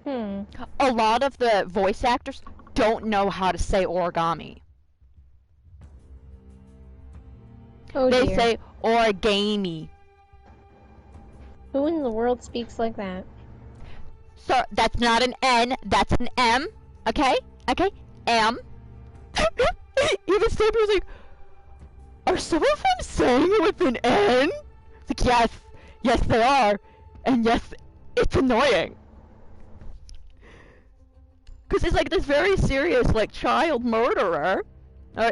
A lot of the voice actors don't know how to say origami. Oh They dear. say origami. Who in the world speaks like that? So that's not an N, that's an M. Okay? Okay? M. Even Saber was like, are some of them saying it with an N? It's like, yes. Yes, they are. And yes, it's annoying. Because it's like this very serious, like, child murderer.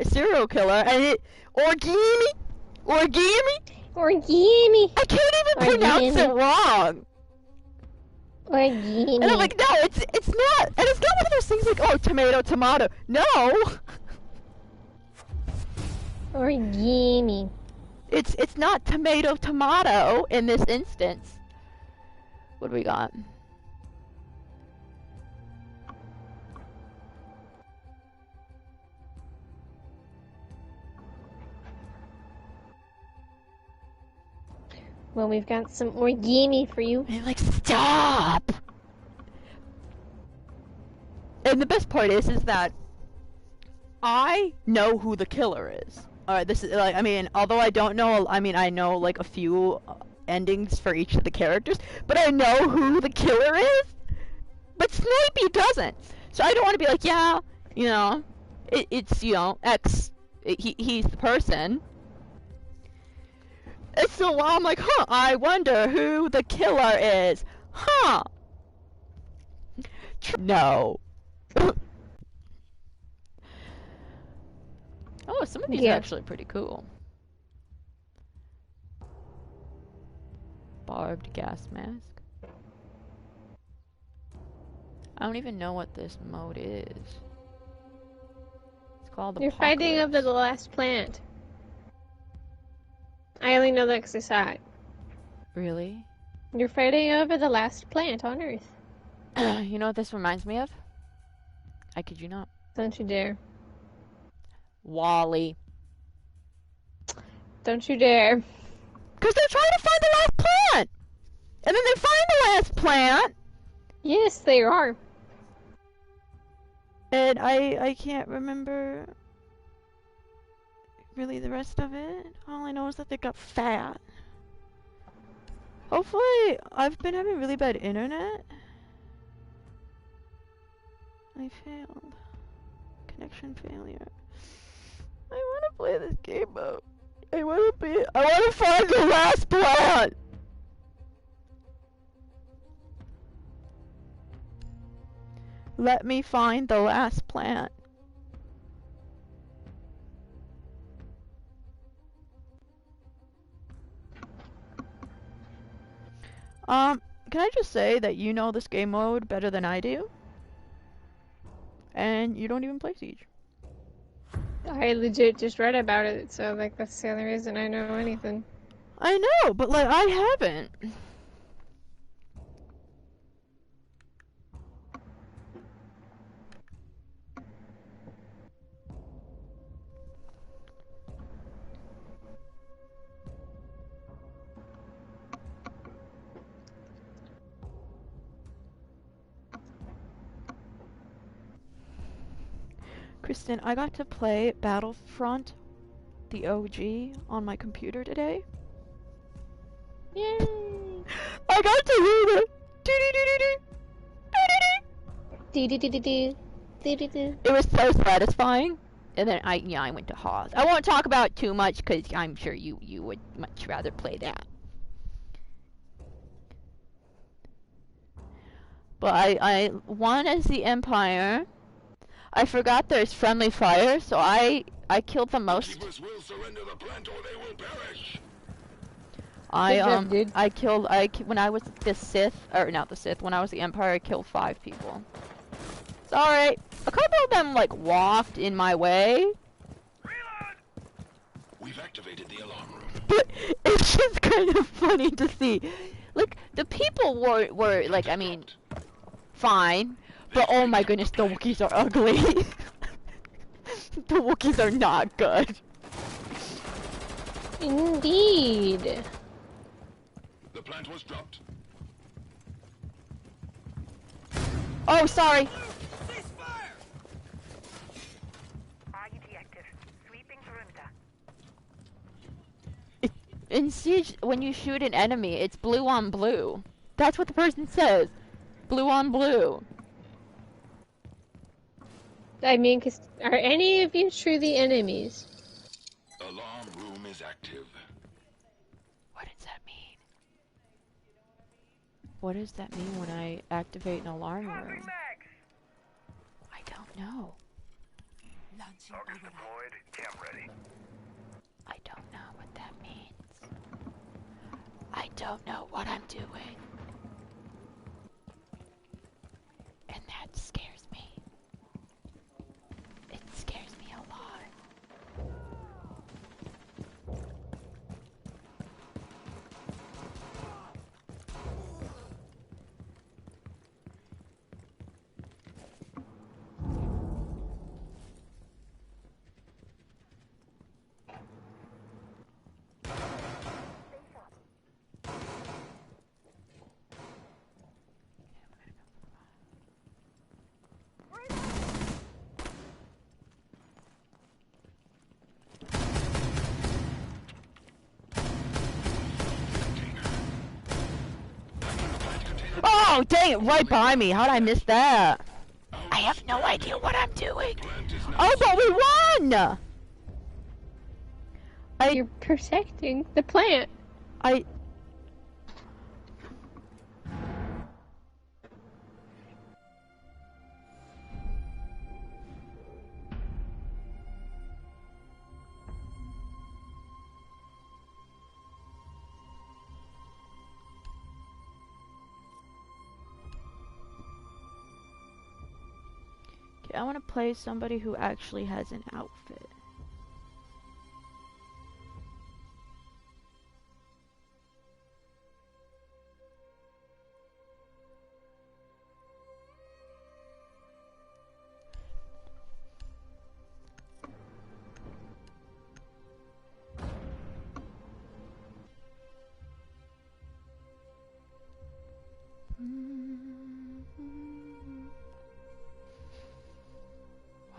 Serial killer. And it... Origami? Origami? Origami! I can't even pronounce it wrong! Origami. And I'm like, no, it's not. And it's not one of those things like, oh, tomato, tomato. No! Origami. It's not tomato, tomato in this instance. What do we got? Well, we've got some origami for you. And I'm like, stop! And the best part is that I know who the killer is. Alright, this is, like, I mean, although I don't know, I mean, I know, like, a few endings for each of the characters, but I know who the killer is! But Snipey doesn't! So I don't want to be like, yeah, you know, it's, you know, X, he's the person. And so I'm like, huh, I wonder who the killer is. Huh. No. Oh, some of these are actually pretty cool. Barbed gas mask. I don't even know what this mode is. It's called You're fighting over the last plant. I only know that because I saw it. Really? You're fighting over the last plant on Earth. You know what this reminds me of? I kid you not. Don't you dare. Wally. Don't you dare. Because they're trying to find the last plant! And then they find the last plant! Yes, they are. And I can't remember really the rest of it. All I know is that they got fat. Hopefully, I've been having really bad internet. I failed. Connection failure. I want to play this game mode. I want to find the last plant! Let me find the last plant. Can I just say that you know this game mode better than I do? And you don't even play Siege. I legit just read about it, so like that's the only reason I know anything. I know, but like I haven't. Kristen, I got to play Battlefront, the OG, on my computer today. Yay! I got to hear the It was so satisfying. And then I went to Hawes. I won't talk about it too much because I'm sure you would much rather play that. But I won as the Empire. I forgot there's friendly fire, so I killed the most. When I was the Sith, or not the Sith, when I was the Empire, I killed 5 people. It's alright. A couple of them, like, walked in my way. Reload! We've activated the alarm room. But it's just kind of funny to see. Like, the people were like, I mean, fine. But oh my goodness, the Wookiees are ugly. The Wookiees are not good. Indeed. The plant was dropped. Oh, sorry. In Siege, when you shoot an enemy, it's blue on blue. That's what the person says. Blue on blue. I mean, 'cause are any of you truly enemies? Alarm room is active. What does that mean? What does that mean when I activate an alarm room? I don't know. Targets deployed. Cam ready. I don't know what that means. I don't know what I'm doing. And that scares me. It scares me a lot. Oh, dang it, right by me. How'd I miss that? I have no idea what I'm doing. Oh, but we won! You're protecting the plant. I... I want to play somebody who actually has an outfit.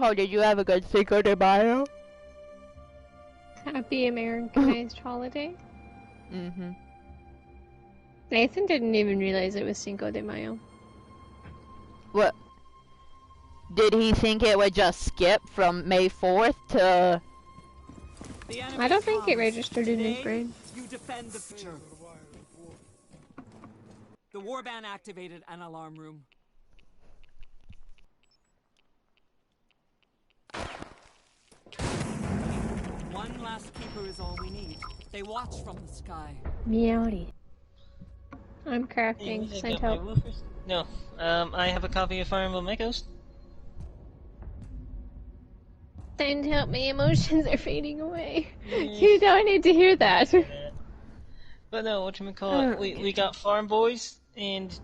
Oh, did you have a good Cinco de Mayo? Happy Americanized holiday. Mm-hmm. Nathan didn't even realize it was Cinco de Mayo. What? Did he think it would just skip from May 4th to... I don't think it registered in his brain. You defend the future. The warband activated an alarm room. One last keeper is all we need. They watch from the sky. Meowdy. I'm crafting. Send help. No, I have a copy of Fire Emblem Echoes. Send help, my emotions are fading away. You don't need to hear that. But no, whatchamacallit, we got Farm Boys and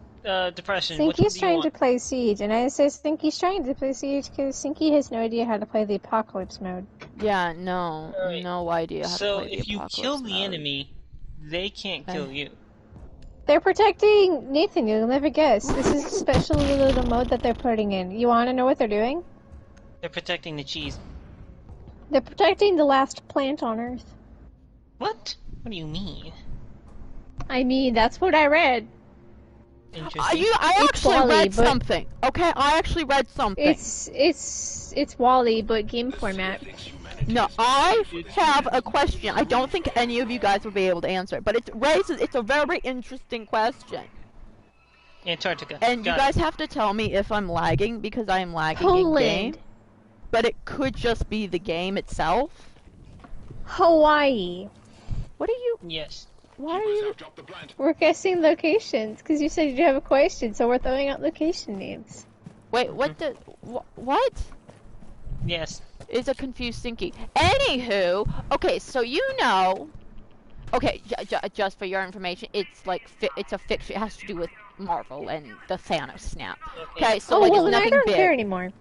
Depression. Stinky's trying to play Siege, and I say Stinky's trying to play Siege because Stinky has no idea how to play the Apocalypse mode. Yeah, no. Right. No idea how to play the Apocalypse So if you kill the mode. enemy, they can't kill you. They're protecting Nathan, you'll never guess. This is a special little mode that they're putting in. You wanna know what they're doing? They're protecting the cheese. They're protecting the last plant on Earth. What? What do you mean? I mean, that's what I read. Interesting. I It's actually Wally, read but- something. Okay, I actually read something. It's Wally, but game format. No, I have a question. I don't think any of you guys will be able to answer it, but it's a very interesting question. Antarctica. And you Got guys it. have to tell me if I'm lagging, because I am lagging in Poland. game. But it could just be the game itself. Hawaii. What are you... Yes. Why are you... Drop the plant. We're guessing locations, because you said you have a question, so we're throwing out location names. Wait, what the... What? Yes. Is a confused Stinky. Anywho, okay, so you know... Okay, just for your information, it's like... it's a fiction. It has to do with Marvel and the Thanos snap. Okay, so like well, it's then I nothing don't big. care anymore.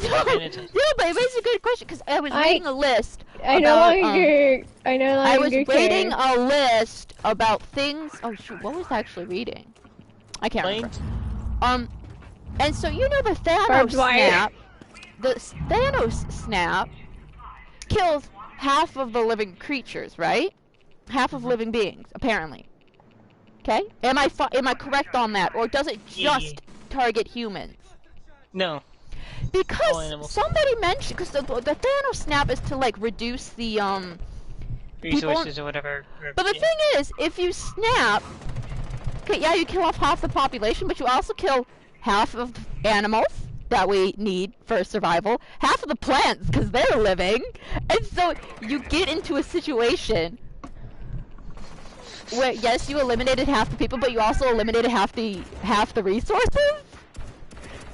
Yeah, but it was a good question, because I was reading a list I no about, longer I was care. reading a list about things... Oh shoot, what was I actually reading? I can't remember. And so you know the Barbed Thanos wire. snap. The Thanos snap kills half of the living creatures, right? Half of living beings, apparently. Okay? Am I correct on that, or does it just target humans? No. All Because animals. somebody mentioned, because the Thanos snap is to like reduce the Resources or whatever. But the thing is, if you snap, okay, yeah, you kill off half the population, but you also kill half of the animals that we need for survival, half of the plants because they're living, and so you get into a situation where yes, you eliminated half the people, but you also eliminated half the resources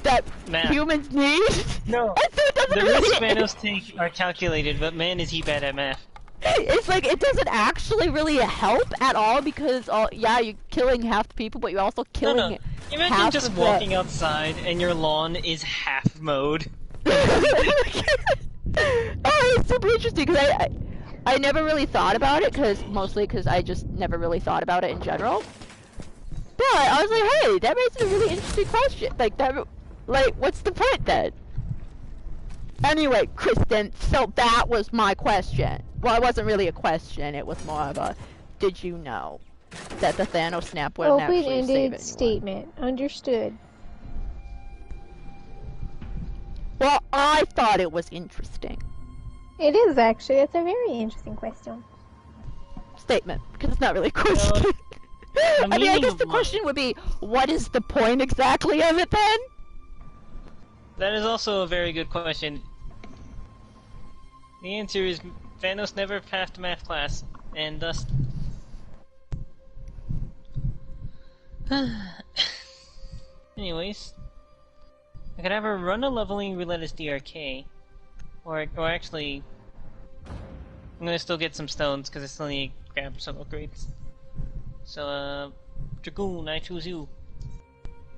that humans need. No. And so it doesn't The really. risks Thanos take are calculated, but man, is he bad at math. It's like it doesn't actually really help at all because yeah, you're killing half the people, but you're also killing No. Imagine half just of walking outside and your lawn is half mowed. Oh, it's super interesting because I never really thought about it mostly because I just never really thought about it in general. But I was like, hey, that raises a really interesting question. Like what's the point then? Anyway, Kristen, so that was my question. Well, it wasn't really a question. It was more of a, did you know that the Thanos snap wouldn't actually save Open-ended anyone? statement. Understood. Well, I thought it was interesting. It is actually. It's a very interesting question. Statement, because it's not really a question. I mean, I meaning guess of the life. question would be, what is the point exactly of it then? That is also a very good question. The answer is Thanos never passed math class, and thus... Anyways, I could either run a leveling roulette as DRK, or actually, I'm gonna still get some stones because I still need to grab some upgrades. So, Dragoon, I choose you.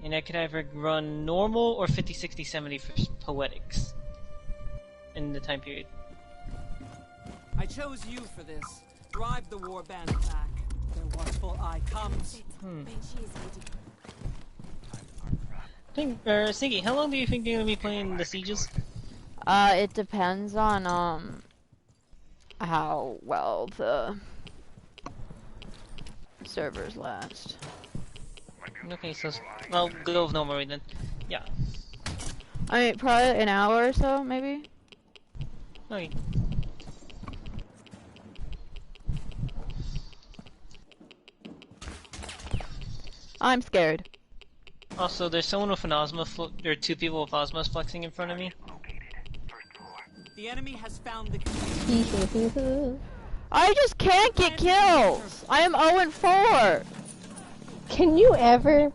And I could either run normal or 50, 60, 70 for poetics in the time period. I chose you for this. Drive the warband back. Their watchful eye comes. Siggy, how long do you think you're gonna be playing the sieges? It depends on, how well the servers last. Okay, so I'll go with normal then. Yeah. I mean, probably an hour or so, maybe? Okay. I'm scared. Also, there's someone with an Ozma there are two people with Ozmas flexing in front of me. The enemy has found the I just can't get kills! I am 0-4! Can you ever?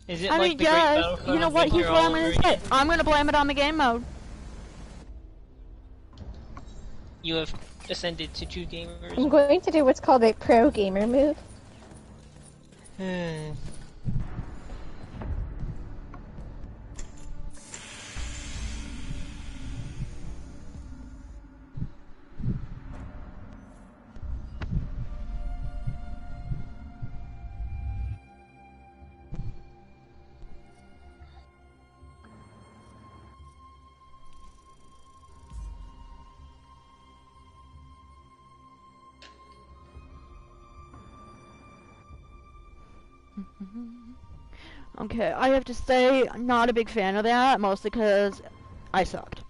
Is it I like mean, the yes, Great Battlefield you know what, here's Adventure what all I'm gonna over say. again? I'm gonna blame it on the game mode. You have ascended to true gamers. I'm going to do what's called a pro gamer move. Okay, I have to say, I'm not a big fan of that, mostly because I sucked.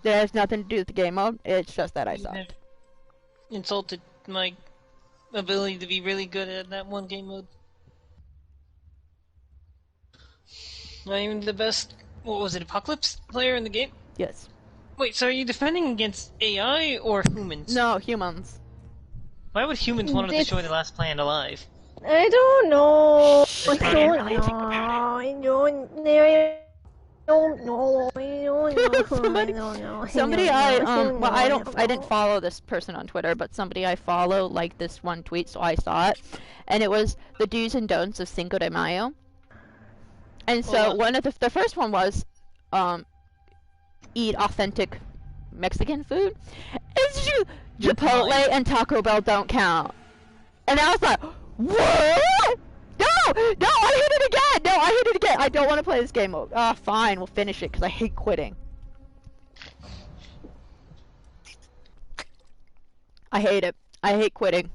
That has nothing to do with the game mode, it's just that I You have sucked. insulted my ability to be really good at that one game mode. Not even the best, what was it, Apocalypse player in the game? Yes. Wait, so are you defending against AI or humans? No, humans. Why would humans want to It's- destroy the last planet alive? I don't know. I didn't don't really know. think about I don't know. I don't know. I Somebody- don't know. Somebody don't well, know. I didn't follow this person on Twitter, but somebody I follow liked this one tweet, so I saw it. And it was the do's and don'ts of Cinco de Mayo. And so Well, one of the first one was, eat authentic Mexican food. It's Chipotle and Taco Bell don't count. And I was like, what? No, I hit it again. No, I hate it again. I don't want to play this game. Fine, we'll finish it because I hate quitting. I hate it. I hate quitting.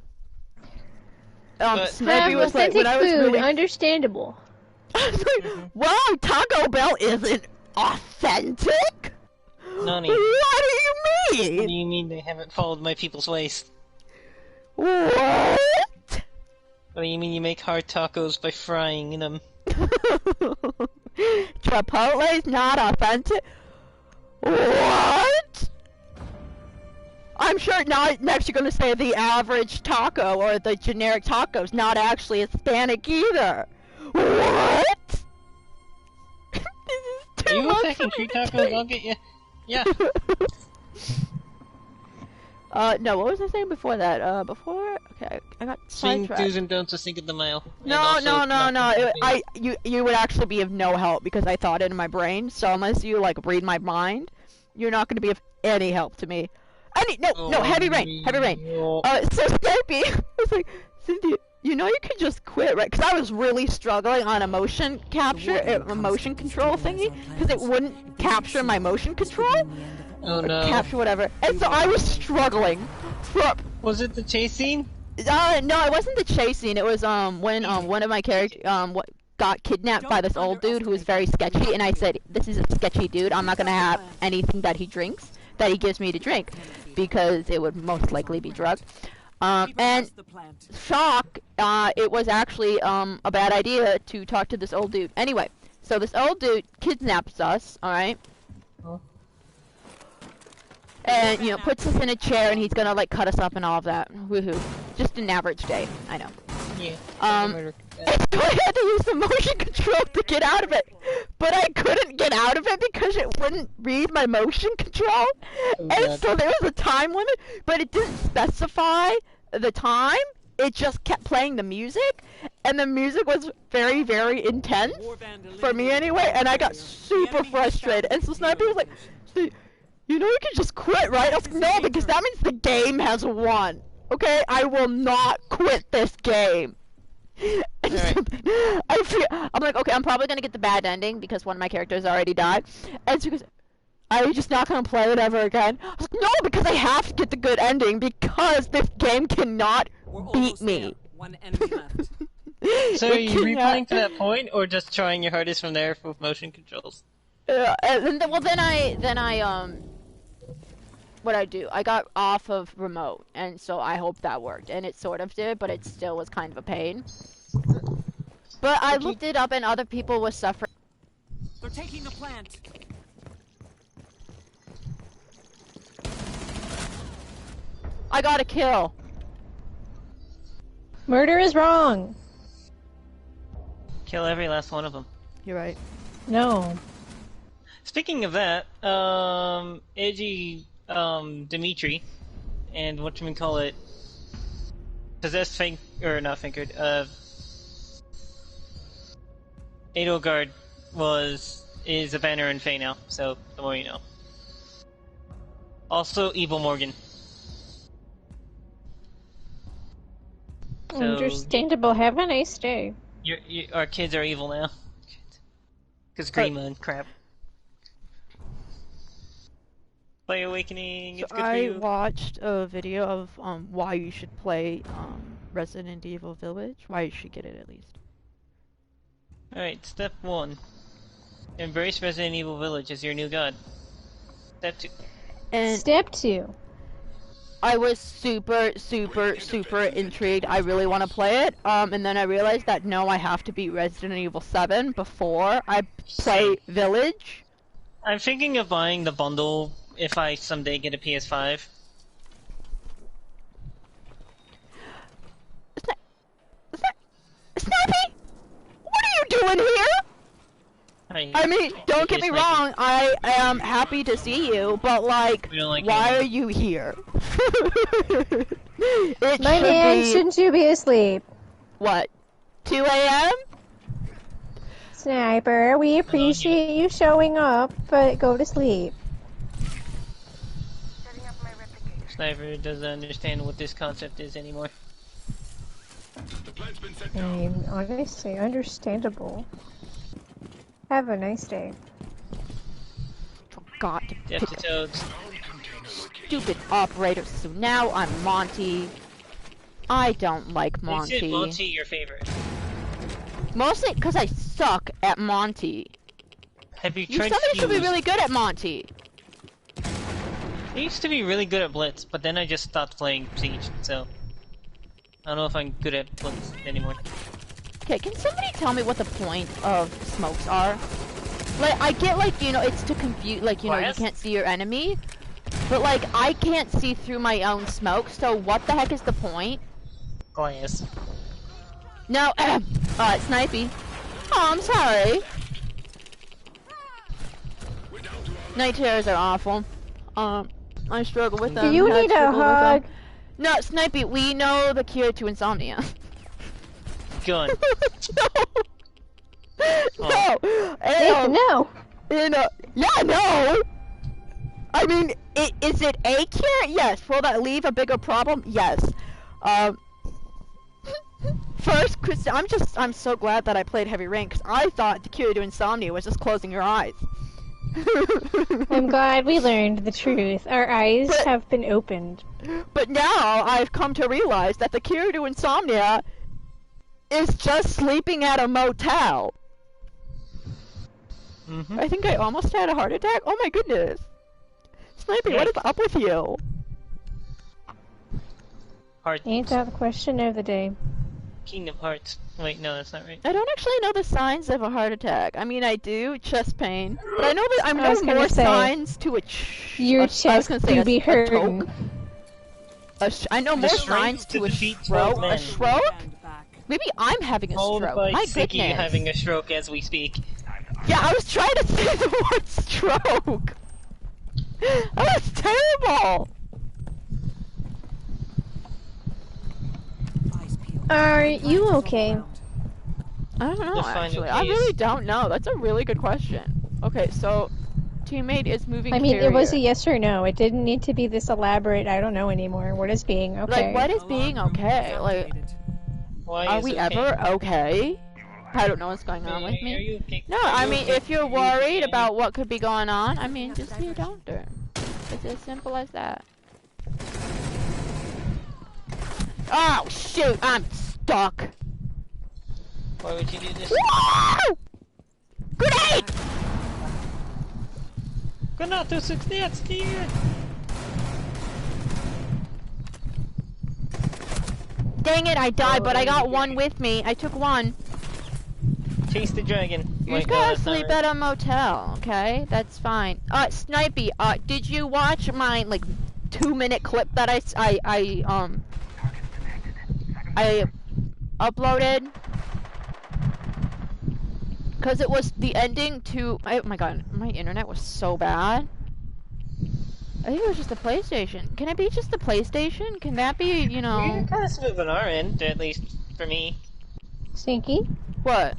Snipey was like, when I was food, really... understandable. I was like, wow, Taco Bell isn't authentic? Nani. What do you mean? What do you mean they haven't followed my people's ways? What? What do you mean you make hard tacos by frying them? Chipotle's not authentic? What? I'm sure next you're gonna say the average taco or the generic taco's not actually Hispanic either. What? This is too Are you much attacking for me street to tacos? take. I'll get you. Yeah. No, what was I saying before that? Before? Okay, I got Swing sidetracked. do's and don'ts of Cinco de Mayo. No. You would actually be of no help because I thought it in my brain. So unless you like read my mind, you're not going to be of any help to me. Heavy rain. So Snipey was like, Cynthia, you know you can just quit, right? Because I was really struggling on a motion capture, a motion control thingy, because it wouldn't capture my motion control. Oh no. Capture whatever. And so I was struggling. Was it the chase scene? No, it wasn't the chase scene. It was when one of my characters got kidnapped by this old dude who was very sketchy, and I said, "This is a sketchy dude. I'm not gonna have anything that he drinks, that he gives me to drink, because it would most likely be drugged." And shock, it was actually a bad idea to talk to this old dude. Anyway, so this old dude kidnaps us. All right. And, you know, puts us in a chair and he's gonna, like, cut us up and all of that. Woohoo. Just an average day. I know. Yeah. So I had to use the motion control to get out of it. But I couldn't get out of it because it wouldn't read my motion control. And so there was a time limit, but it didn't specify the time. It just kept playing the music. And the music was very, very intense. For me anyway. And I got super frustrated. And so Snipey was like, you know you can just quit, right? I was like, no, because that means the game has won. Okay? I will not quit this game. I'm like, okay, I'm probably gonna get the bad ending because one of my characters already died. And so because are you just not gonna play it ever again? I was like, no, because I have to get the good ending because this game cannot beat me. One enemy left. So are you replaying to that point, or just trying your hardest from there with motion controls? What I do, I got off of remote, and so I hope that worked, and it sort of did, but it still was kind of a pain. But I looked it up, and other people were suffering. They're taking the plant. I got a kill. Murder is wrong. Kill every last one of them. You're right. No. Speaking of that, Edgy, Dimitri, and whatchamacallit, possessed Edelgard is a banner in Fae now, so the more you know. Also, Evil Morgan. So, understandable. Have a nice day. Our kids are evil now. Because Greenland, crap. Play Awakening, it's good for you. I watched a video of why you should play Resident Evil Village. Why you should get it at least. Alright, step 1. Embrace Resident Evil Village as your new god. Step 2. And Step 2. I was super intrigued. I really want to play it. And then I realized that no, I have to beat Resident Evil 7 before I play Village. I'm thinking of buying the bundle if I someday get a PS5. Snappy! What are you doing here? I mean, don't get me wrong, I am happy to see you, but like why are you here? My man, shouldn't you be asleep? What? 2 a.m.? Sniper, we appreciate you showing up, but go to sleep. Sniper doesn't understand what this concept is anymore. The plan's been set I down. mean, honestly, understandable. Have a nice day. Forgot to Death pick to the toads. stupid operator, so now I'm Monty. I don't like You said Monty. Monty your favorite. Mostly because I suck at Monty. Have you You tried somebody should be Fuse? really good at Monty. I used to be really good at Blitz, but then I just stopped playing Siege, so... I don't know if I'm good at Blitz anymore. Okay, can somebody tell me what the point of smokes are? Like, I get, like, you know, it's to confuse, like, you know, you Glass? can't see your enemy. But, like, I can't see through my own smoke, so what the heck is the point? Glass. No, snipey. Oh, I'm sorry. Night terrors are awful. I struggle with them. Do you I need a struggle with them. hug? No, Snipey, we know the cure to insomnia. Gun. No! Nathan, no! Yeah, no! I mean, is it a cure? Yes. Will that leave a bigger problem? Yes. First, Chris, I'm so glad that I played Heavy Rain, because I thought the cure to insomnia was just closing your eyes. I'm glad we learned the truth. Our eyes have been opened. But now I've come to realize that the cure to insomnia is just sleeping at a motel. Mm-hmm. I think I almost had a heart attack. Oh my goodness. Snipey, what is up with you? Heart. Ain't that the question of the day? Kingdom Hearts. Wait, no, that's not right. I don't actually know the signs of a heart attack. I mean, I do, chest pain. But I know that I was know gonna more say, signs to a Your chest do be hurting. I know more signs to a stroke. A stroke? Maybe I'm having a Followed stroke. by My Vicky goodness. having a stroke as we speak. Yeah, I was trying to say the word stroke. That was terrible. Are you okay? I don't know, Define actually. okay I really is- don't know. That's a really good question. Okay, so teammate is moving I mean, it was a carrier. yes or no. It didn't need to be this elaborate. I don't know anymore. What is being okay? Like, what is being okay? Like, Why are is we okay? ever okay? I don't know what's going on with Are me. you okay? No, Are I you mean, okay? if you're Are you worried okay? about what could be going on, I mean, just see a doctor. It's as simple as that. Oh, shoot, I'm stuck. Why would you do this? Woo! Grenade! Gunnit, du success, dear! Dang it, I died, but I there got you go. one with me. I took one. Chase the dragon. You Wait, just no, gotta that's not sleep right. at a motel, okay? That's fine. Snipey, did you watch my, like, 2-minute clip that I uploaded? Because it was the ending to... Oh my god, my internet was so bad. I think it was just the PlayStation. Can it be just the PlayStation? Can that be, you know... We're kind of smooth on our end, at least for me. Stinky? What?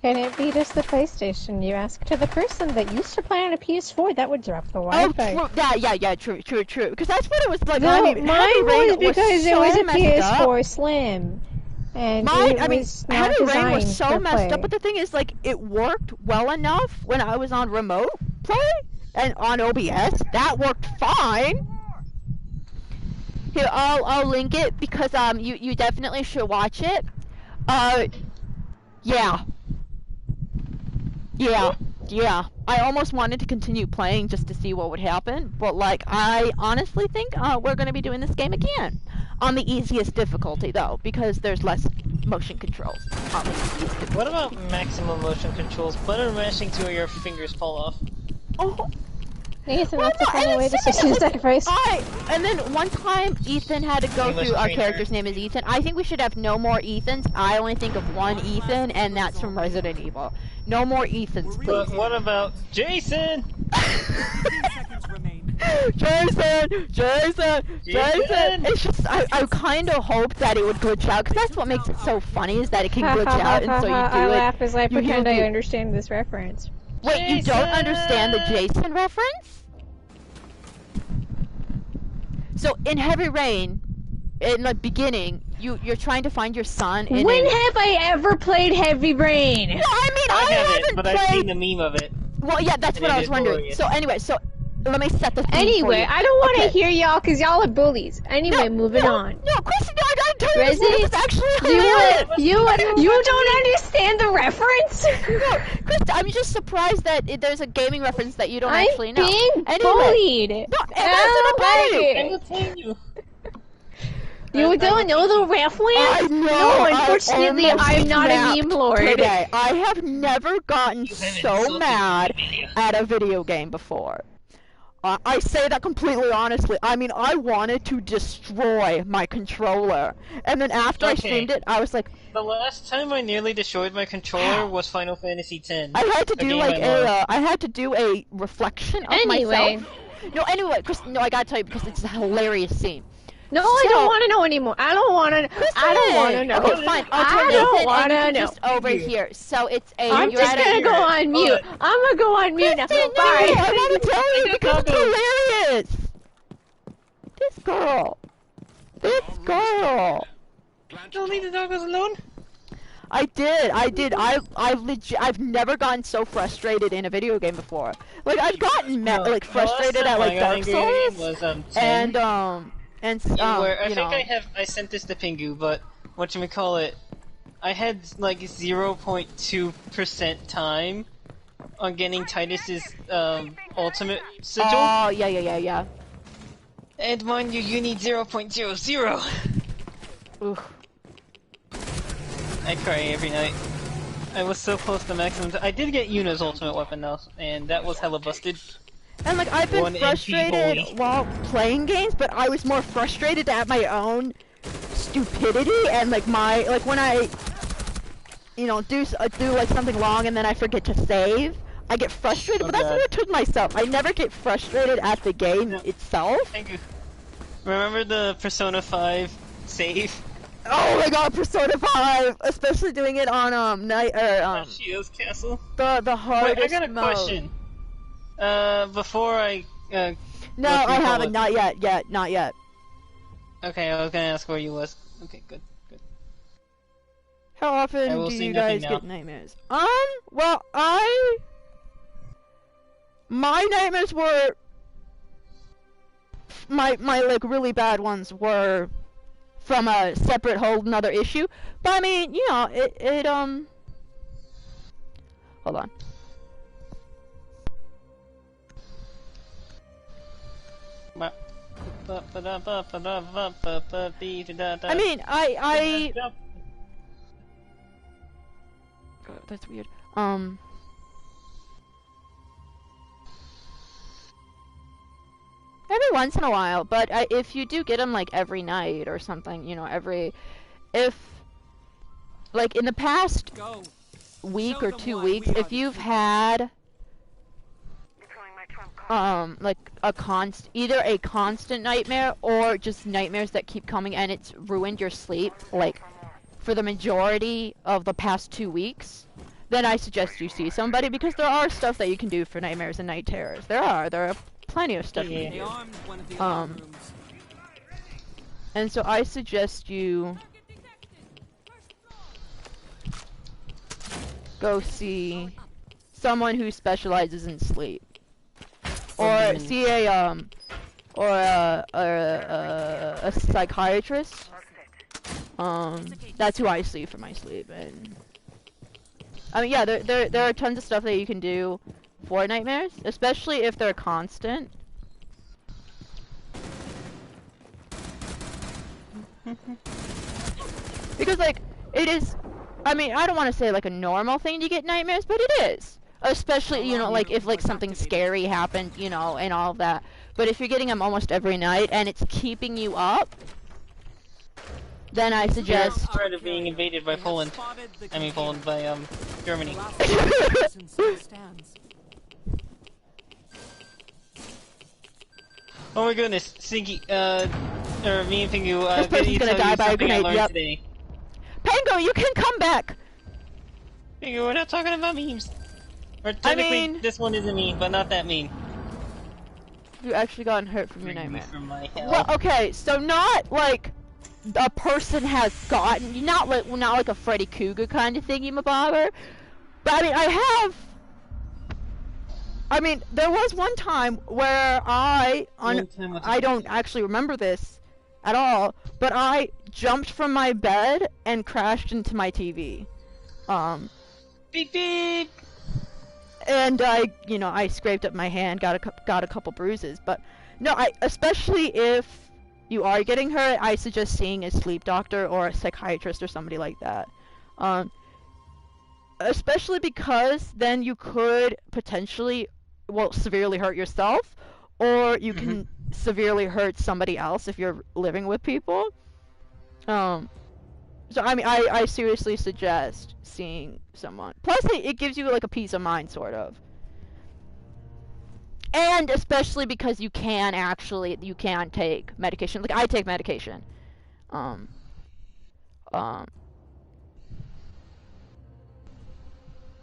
Can it be just the PlayStation? You ask to the person that used to play on a PS4 that would drop the Oh, Wi-Fi. true. Yeah, true. Because that's what it was like. No, I mean, mine Heavy Rain was because it so was a messed up. PS4 Slim. And Mine, it was not Heavy Rain designed was so for messed play. up, but the thing is, like, it worked well enough when I was on remote play and on OBS. That worked fine. Here, I'll link it because you definitely should watch it. Yeah. I almost wanted to continue playing just to see what would happen, but like I honestly think we're gonna be doing this game again on the easiest difficulty though, because there's less motion controls on the easiest difficulty. What about maximum motion controls? Button mashing till your fingers fall off. Oh. Nathan, Well, that's a no, funny and way to then switch the sacrifice. And then one time Ethan had to go He was through, our trainer. character's name is Ethan. I think we should have no more Ethans. I only think of one Ethan, and that's from Resident Evil. No more Ethans, But please. what about Jason? 15 seconds remain. Jason! Jason! It's just, I kind of hope that it would glitch out, because that's what makes it so funny, is that it can glitch out, and so you do I it. laugh as I you pretend hear I the- understand this reference. Wait, you don't understand the Jason reference? So, in Heavy Rain, in the beginning, you're trying to find your son in When a... have I ever played Heavy Rain? No, I mean, I haven't, haven't but played... I've seen the meme of it. Well, yeah, that's And what it I is was wondering. glorious. So anyway, so let me set the theme for Anyway, you. I don't want to Okay. hear y'all because y'all are bullies. Anyway, moving on. No, Chrissy, no, I gotta tell you, this Resident, is actually hilarious. you don't understand the reference? No, Krista, I'm just surprised that there's a gaming reference that you don't I'm actually know. being Anyway, bullied. No, I don't like I will it. tell you. You don't know the reference? I know. No, unfortunately, I'm not a meme lord. Today, I have never gotten You haven't so insulted mad me, video. at a video game before. I say that completely honestly. I mean, I wanted to destroy my controller, and then after I Okay. streamed it, I was like, The last time I nearly destroyed my controller was Final Fantasy X. I had to a do game like I love. I had to do a reflection of Anyway. myself. No, anyway, Chris, no, I gotta tell you because it's a hilarious scene. No, I So- don't want to know anymore. I don't want to. I don't want to know. Okay, fine. I'll I turn don't Nathan wanna and know. just over here. So it's a. I'm you're just at a- gonna go on mute. I'm gonna go on mute now. Kristen, no, Bye. I want to tell you because it's hilarious. This girl. Don't leave the doggos alone. I did. I've never gotten so frustrated in a video game before. Like I've gotten like frustrated at like Dark Souls and I sent this to Pingu, but whatchamacallit, I had like 0.2% time on getting Titus's ultimate sigil. Oh yeah. And mind you need 0.00. Oof. I cry every night. I was so close to maximum. I did get Yuna's ultimate weapon though, and that was hella busted. And like I've been 1 MP frustrated holy. while playing games, but I was more frustrated at my own stupidity and like when I, do like something wrong and then I forget to save. I get frustrated, but that's God. what I told myself. I never get frustrated at the game itself. Thank you. Remember the Persona 5 save? Oh my god, Persona 5! Especially doing it on Shio's castle. the hardest Wait, I got a mode. question. Before I No, I haven't. Not yet. Not yet. Okay, I was gonna ask where you was. Okay, good. How I often will do say you nothing guys now. get nightmares? Well, my nightmares were my like really bad ones were from a separate whole nother issue. But I mean, it hold on. I mean, I God, that's weird. Every once in a while, but if you do get them like every night or something, like in the past Go. week Show or them 2 why weeks, we are if the you've true had like either a constant nightmare or just nightmares that keep coming and it's ruined your sleep, like for the majority of the past 2 weeks, then I suggest you see somebody because there are stuff that you can do for nightmares and night terrors. There are plenty of stuff you can They do. armed one of the alarm rooms. And so I suggest you go see someone who specializes in sleep. Or see a psychiatrist. That's who I see for my sleep. And I mean, yeah, there are tons of stuff that you can do for nightmares, especially if they're constant. Because like it is, I mean, I don't want to say like a normal thing to get nightmares, but it is. Especially, like if like something scary happened, and all of that. But if you're getting them almost every night and it's keeping you up, then I suggest. Tired of being invaded by Poland. I mean Poland by Germany. Oh my goodness, Sinky, or me and Pingu, This person's gonna die by a grenade, yep. Today. Pango, you can come back! Pingu, we're not talking about memes. Or technically, mean- this one is a meme, but not that meme. You actually gotten hurt from your Bring me nightmare. from my hell. Well, okay, so not like a person has gotten, not like a Freddy Krueger kind of thingy-mabobber, but I mean, there was one time where I don't actually remember this at all, but I jumped from my bed and crashed into my TV. Beep beep! And I scraped up my hand, got a couple bruises, but no, especially if you are getting hurt, I suggest seeing a sleep doctor or a psychiatrist or somebody like that. Especially because then you could potentially, well, severely hurt yourself, or you can severely hurt somebody else if you're living with people. So I mean, I seriously suggest seeing someone. Plus, it gives you like a peace of mind, sort of. And especially because you can take medication. Like, I take medication. But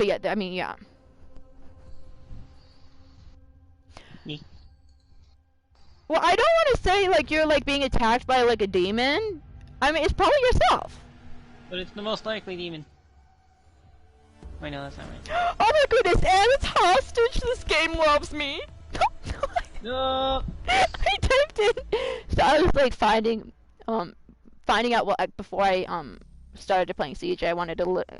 yeah, I mean, yeah. Me. Well, I don't want to say, like, you're, like, being attacked by, like, a demon. I mean, it's probably yourself. But it's the most likely demon. Wait, no, that's not right. Oh my goodness, and it's hostage! This game loves me! No! I typed in. So I was like finding out what before I started playing Siege. I wanted to look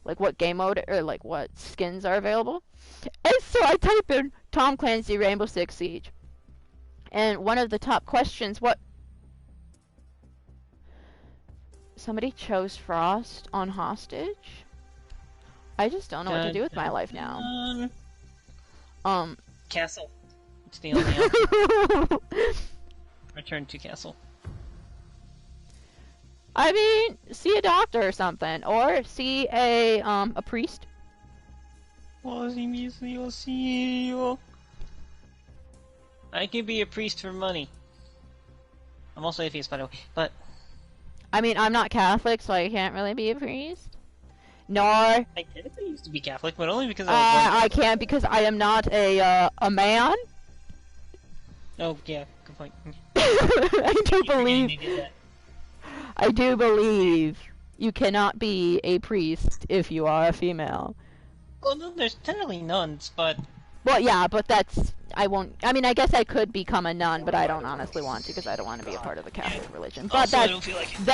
like what game mode or like what skins are available, and so I typed in Tom Clancy Rainbow Six Siege, and one of the top questions somebody chose Frost on hostage. I just don't know what to do with my life now. Castle. It's the only option. Return to castle. I mean, see a doctor or something, or see a priest. I can be a priest for money. I'm also atheist, by the way, but... I mean, I'm not Catholic, so I can't really be a priest. Nor... I technically used to be Catholic, but only because I was I can't because I am not a man. Oh, yeah, good point. I do believe you cannot be a priest if you are a female. Well, no, there's technically nuns, but... Well, yeah, but that's... I mean, I guess I could become a nun, but I don't honestly want to because I don't want to be a part of the Catholic religion. But also, I don't feel like it.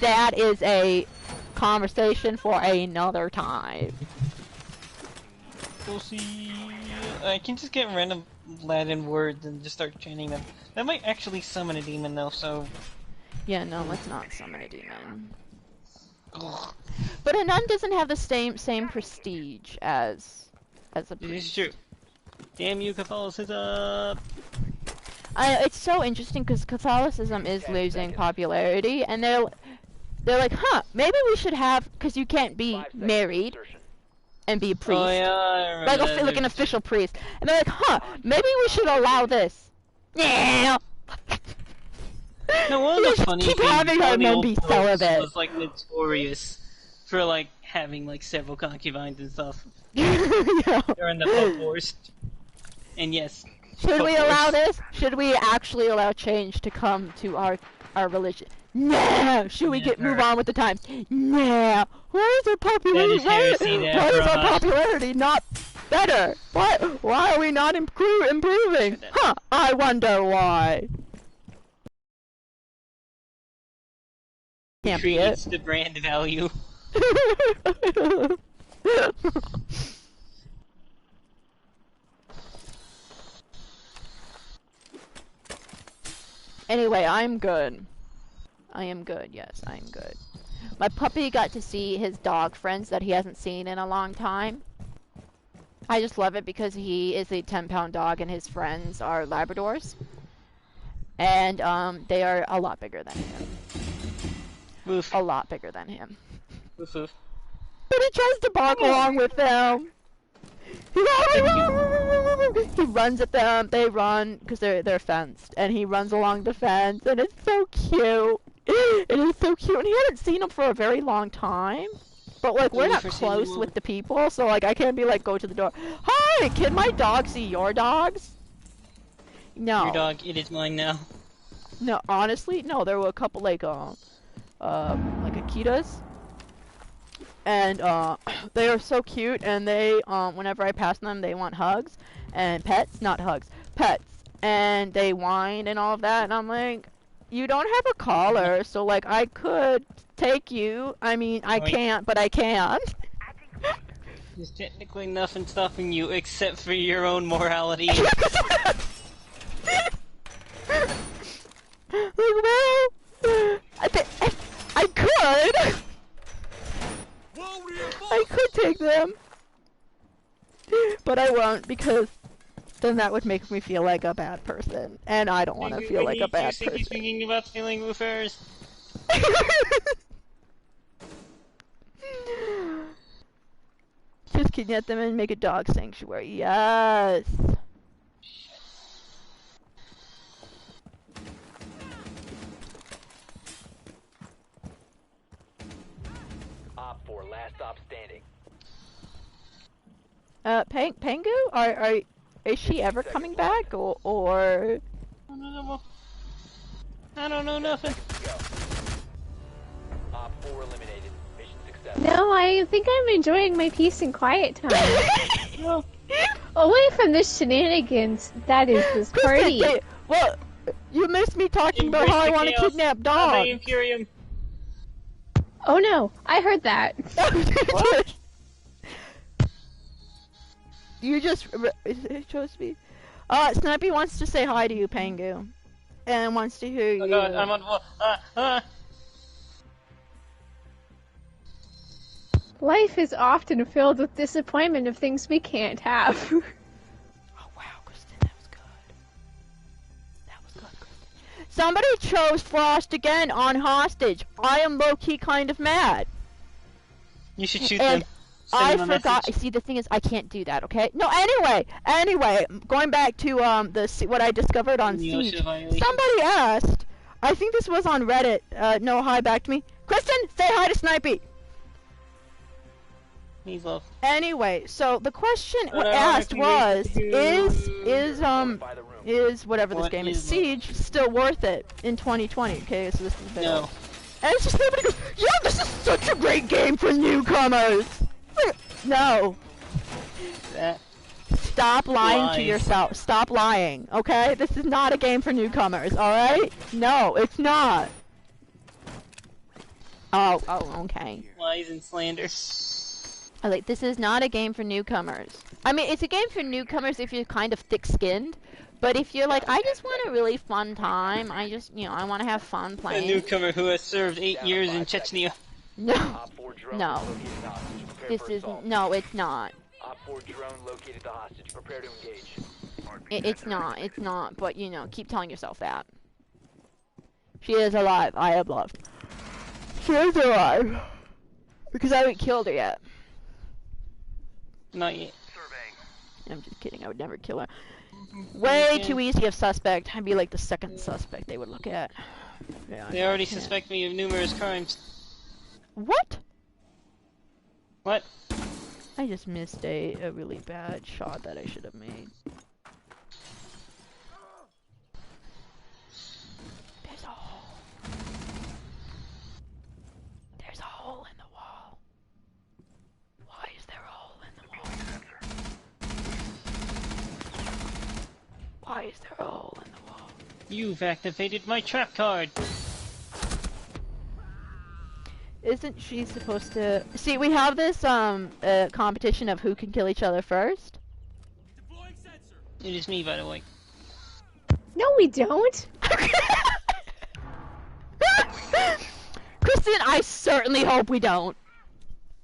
that is a conversation for another time. We'll see. I can just get random Latin words and just start chanting them. That might actually summon a demon, though, so... Yeah, no, let's not summon a demon. But a nun doesn't have the same prestige as a priest. It is true. Damn you, Catholicism! It's so interesting because Catholicism is losing popularity, and they're like, huh, maybe we should have, because you can't be married and be a priest. Oh, yeah, I remember like an official priest. And they're like, huh, maybe we should allow this. Yeah. No, one of the funny keep things having her men be celibate. was like notorious for like having like several concubines and stuff. Yeah. During the Pope Wars. And yes. Should we allow this? Should we actually allow change to come to our religion? No! Should we move on with the times? No! Why is our popularity? Why is our popularity not better? Why are we not improving? Huh? I wonder why. Can't be it. Creates the brand value. Anyway, I'm good. I am good, yes, I'm good. My puppy got to see his dog friends that he hasn't seen in a long time. I just love it because he is a 10-pound dog and his friends are Labradors. And, they are a lot bigger than him. Oof. A lot bigger than him. Oof, oof. But he tries to bark along with them. He runs at them, they run, because they're fenced, and he runs along the fence, and it's so cute. It is so cute, and he hadn't seen them for a very long time. But, like, we're not close with the people, so, like, I can't be like, go to the door. Hi, can my dog see your dogs? No. Your dog, it is mine now. No, honestly, no. There were a couple like Akitas, and they are so cute. And they whenever I pass them, they want hugs and pets, not hugs, pets, and they whine and all of that. And I'm like, you don't have a collar, so like I could take you. I mean, I can't, but I can. There's technically nothing stopping you except for your own morality. Like, well, I could. I could take them, but I won't because then that would make me feel like a bad person, and I don't want to feel like a bad person. He's thinking about stealing woofers. Just kidnap them and make a dog sanctuary. Yes. Op 4, last stop standing. Pengu? Is she ever coming back, or? I don't know nothing. Op 4 eliminated. Mission successful. No, I think I'm enjoying my peace and quiet time. Away from this shenanigans, that is this party. Well, you missed me talking about how I want to kidnap dogs. Imperium. Oh no, I heard that. What? You just it chose me. Snappy wants to say hi to you, Pengu, and wants to hear you. Oh god, I'm on. Life is often filled with disappointment of things we can't have. Oh wow, Kristen, that was good. That was good, Kristen. Somebody chose Frost again on hostage. I am low-key kind of mad. You should shoot And them. I Send them a forgot. message. See, the thing is, I can't do that. Okay. No. Anyway, going back to what I discovered on Militia Siege. violation. Somebody asked. I think this was on Reddit. No, hi back to me. Kristen, say hi to Snipey. Needs love. Anyway, so the question What I asked wanna was, do- is whatever this What game is, is it? Siege, still worth it in 2020? Okay, so this is a bit No. old. And it's just nobody goes, yeah, this is such a great game for newcomers. No. That. Stop lying to Lies. yourself. Stop lying, okay? This is not a game for newcomers, alright? No, it's not. Oh, okay. Lies and slander. Like, this is not a game for newcomers. I mean, it's a game for newcomers if you're kind of thick-skinned, but if you're like, I just want a really fun time, I just, I want to have fun A playing. newcomer who has served 8 years in Chechnya. No, Op 4 drone no. located the hostage. Prepare This for is, assault. no, it's not. Op 4 drone located the hostage. Prepare to engage. It's not, but, keep telling yourself that. She is alive. I have loved. She is alive. Because I haven't killed her yet. Not yet. I'm just kidding, I would never kill her. Way Okay. too easy of suspect. I'd be like the second suspect they would look at. Yeah, They already yeah. suspect me of numerous crimes. What? What? I just missed a really bad shot that I should have made. There's a hole. There's a hole in the wall. Why is there a hole in the wall? Why is there a hole in the wall? You've activated my trap card. Isn't she supposed to... See, we have this, competition of who can kill each other first. It is me, by the way. No, we don't. Kristen, I certainly hope we don't.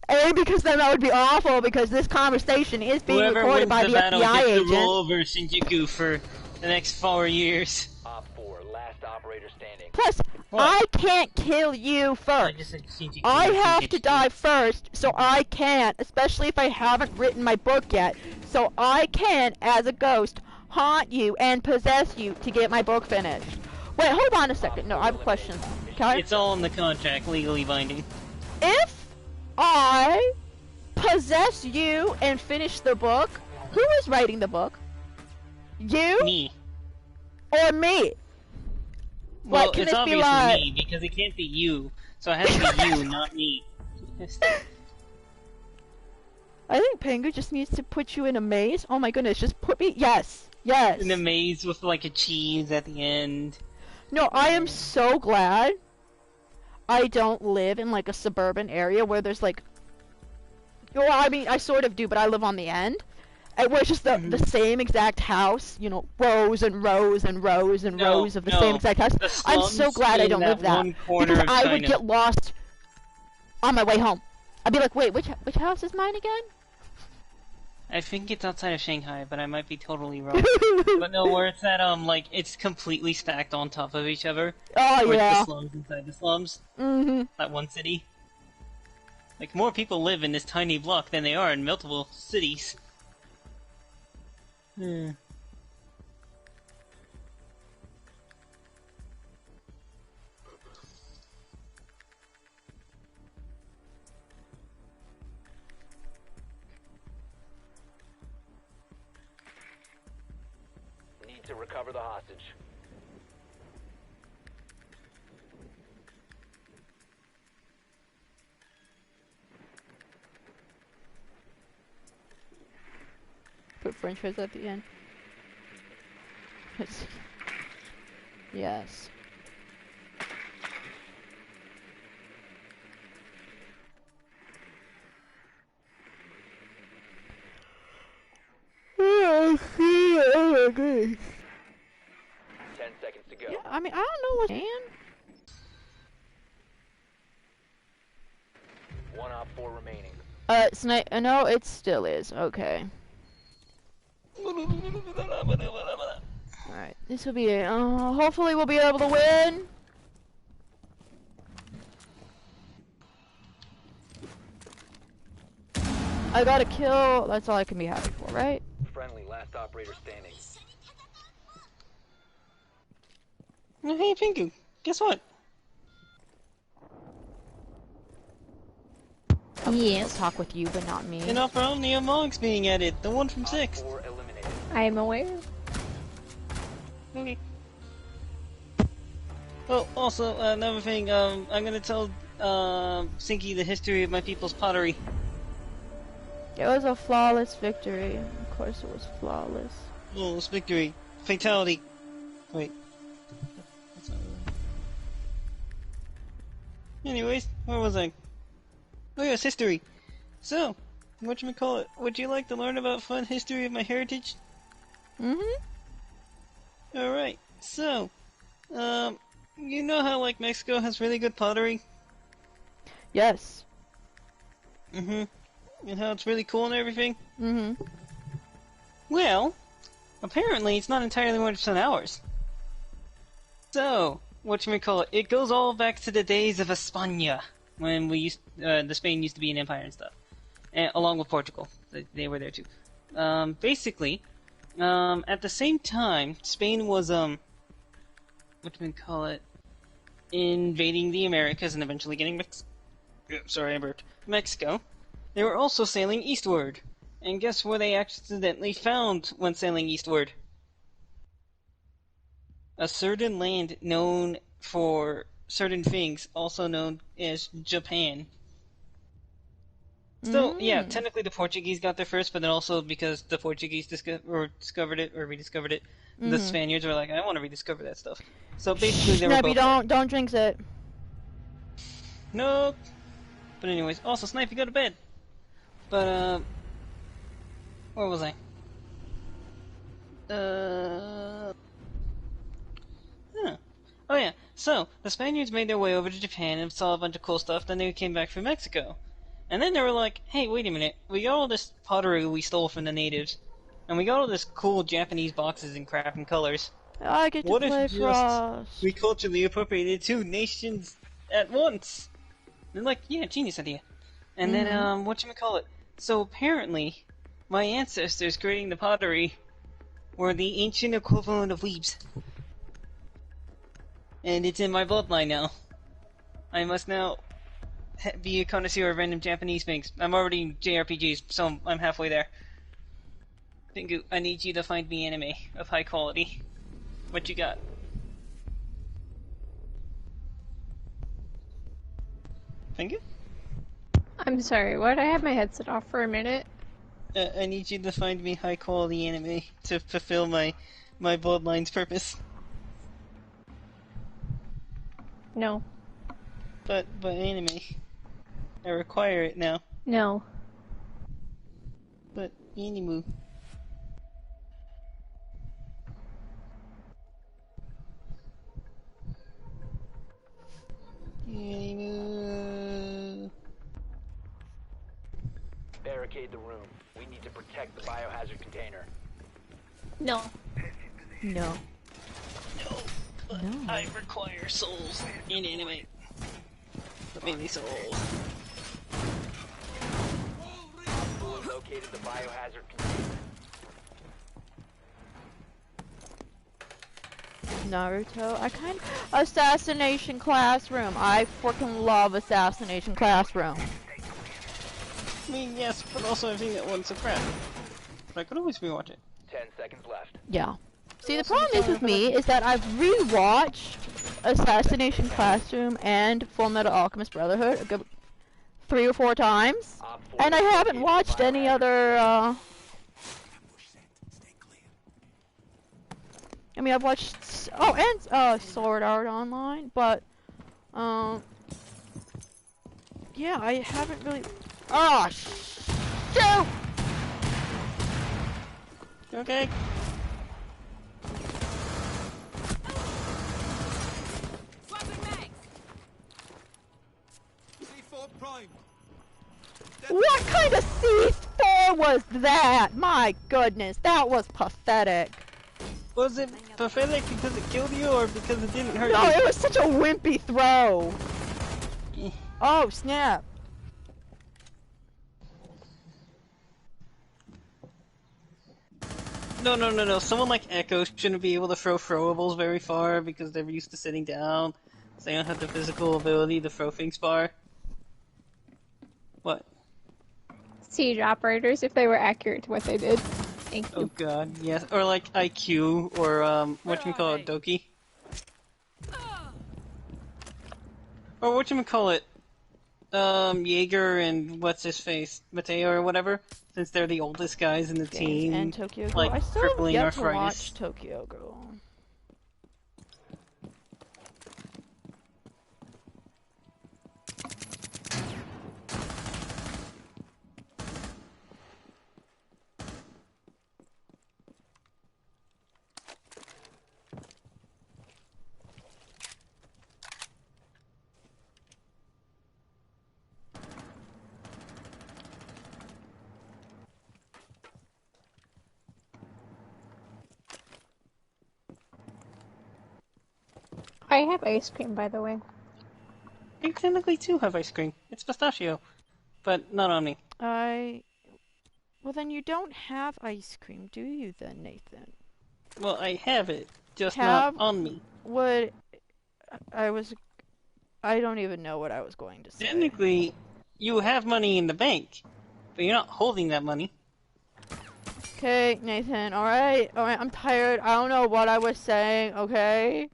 A, because then that would be awful, because this conversation is being Whoever recorded wins by the the battle FBI gets to agent. roll over Shinjuku for the next 4 years. Op 4 last operator standing. Plus, What? I can't kill you I first. just said Shinjuku. I have to Shinjuku. die first, so I can't, especially if I haven't written my book yet. So I can, as a ghost, haunt you and possess you to get my book finished. Wait, hold on a second. No, I have a question. Okay? It's all in the contract, legally binding. If I possess you and finish the book, who is writing the book? You Me. or me? Well, can it's this be obviously like... me, because it can't be you. So it has to be you, not me. I think Pengu just needs to put you in a maze. Oh my goodness, just put me... Yes! Yes! In a maze with like a cheese at the end. No, I am so glad I don't live in like a suburban area where there's like... Well, I mean, I sort of do, but I live on the end. Where it's just the same exact house, you know, rows and rows and rows and rows of the same exact house. I'm so glad I don't live that. Because I would get lost on my way home. I'd be like, wait, which house is mine again? I think it's outside of Shanghai, but I might be totally wrong. But no, where it's at, like, it's completely stacked on top of each other. Oh, where yeah. it's the slums inside the slums. Mm-hmm. That one city. Like, more people live in this tiny block than they are in multiple cities. Need to recover the hostage. Put french fries at the end. Yes. Oh my goodness. 10 seconds to go. Yeah, I mean, I don't know what... One op 4 remaining. Snipe... no, it still is. Okay. Alright, this will be it. Hopefully we'll be able to win. I got a kill. That's all I can be happy for, right? Friendly, last operator standing. Oh, hey, Pingu, guess what? Yes. I'll talk with you, but not me. An offer only a Monk's being added, the one from 6. 4 eliminated. I am aware. Okay. Oh, also, another thing, I'm gonna tell, Sinky the history of my people's pottery. It was a flawless victory. Of course it was flawless. Flawless victory. Fatality. Wait. That's not right. Anyways, where was I? Oh yes, history. So, whatchamacallit, would you like to learn about fun history of my heritage? Mm-hmm. Alright, so, you know how, like, Mexico has really good pottery? Yes. Mm-hmm. And how it's really cool and everything? Mm-hmm. Well, apparently it's not entirely 100% ours. So, whatchamacallit, it goes all back to the days of España, when we used, the Spain used to be an empire and stuff. And, along with Portugal. They were there too. Basically, at the same time, Spain was, invading the Americas and eventually getting Mexico. They were also sailing eastward. And guess where they accidentally found when sailing eastward? A certain land known for certain things, also known as Japan. So, yeah, technically the Portuguese got there first, but then also because the Portuguese discovered it, or rediscovered it, the Spaniards were like, I want to rediscover that stuff. So basically they were Snappy, both... don't jinx it. Nope. But anyways, also, Snipey, go to bed. But, where was I? Oh yeah, so, the Spaniards made their way over to Japan and saw a bunch of cool stuff, then they came back from Mexico. And then they were like, hey, wait a minute, we got all this pottery we stole from the natives, and we got all this cool Japanese boxes and crap and colors. I get to What play if Frost. we culturally appropriated 2 nations at once? And they're like, yeah, genius idea. And then, whatchamacallit, so apparently, my ancestors creating the pottery were the ancient equivalent of weebs. And it's in my bloodline now. I must now be a connoisseur of random Japanese things. I'm already in JRPGs, so I'm halfway there. Pingu, I need you to find me anime of high quality. What you got? Thank you. I'm sorry, what? I had my headset off for a minute. I need you to find me high quality anime to fulfill my bloodline's purpose. No. But anime. I require it now. No. But anime. Anime. Barricade the room. We need to protect the biohazard container. No. No. No. But I require souls in anime. But mainly souls. We located the biohazard container. Naruto. Assassination Classroom. I freaking love Assassination Classroom. I mean, yes, but also I've seen that one, so crap. But I could always rewatch it. 10 seconds left. Yeah. See, the problem is with me is that I've rewatched Assassination Classroom and Full Metal Alchemist Brotherhood a good 3 or 4 times, and I haven't watched any other. I mean, I've watched Sword Art Online, but yeah, I haven't really. Oh, shoot! Okay. What kind of C4 was that? My goodness, that was pathetic. Was it pathetic because it killed you, or because it didn't hurt you? No, it was such a wimpy throw. Oh, snap. No. Someone like Echo shouldn't be able to throw throwables very far because they're used to sitting down. So they don't have the physical ability to throw things far. What? Siege operators, if they were accurate to what they did. Thank you. Oh god, yes. Or like IQ, or whatchamacallit, Doki. Or whatchamacallit, Jaeger and what's-his-face, Mateo or whatever, since they're the oldest guys in the team. And Tokyo Ghoul. Like, I still have crippling yet arthritis. to watch Tokyo Ghoul. I have ice cream, by the way. I technically too have ice cream. It's pistachio. But not on me. Well, then you don't have ice cream, do you then, Nathan? Well, I have it, just not on me. I don't even know what I was going to say. Technically, you have money in the bank, but you're not holding that money. Okay, Nathan, alright, I'm tired. I don't know what I was saying, okay?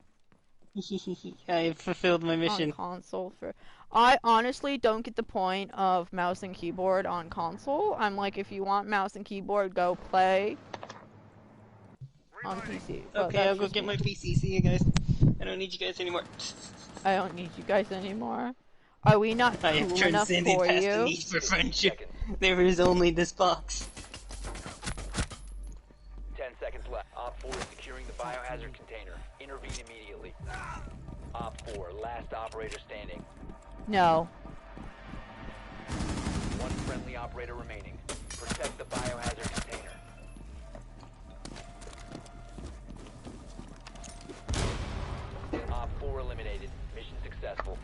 I fulfilled my mission. On console I honestly don't get the point of mouse and keyboard on console. I'm like, if you want mouse and keyboard, go play on PC. Okay, I'll go get my PC. See you guys. I don't need you guys anymore. I don't need you guys anymore. Are we not cool I have enough transcended for past the you? need for friendship. There is only this box. 10 seconds left. Op 4 is securing the biohazard container. Intervene immediately. Op 4, last operator standing. No. One friendly operator remaining. Protect the biohazard container. Op 4 eliminated. Mission successful.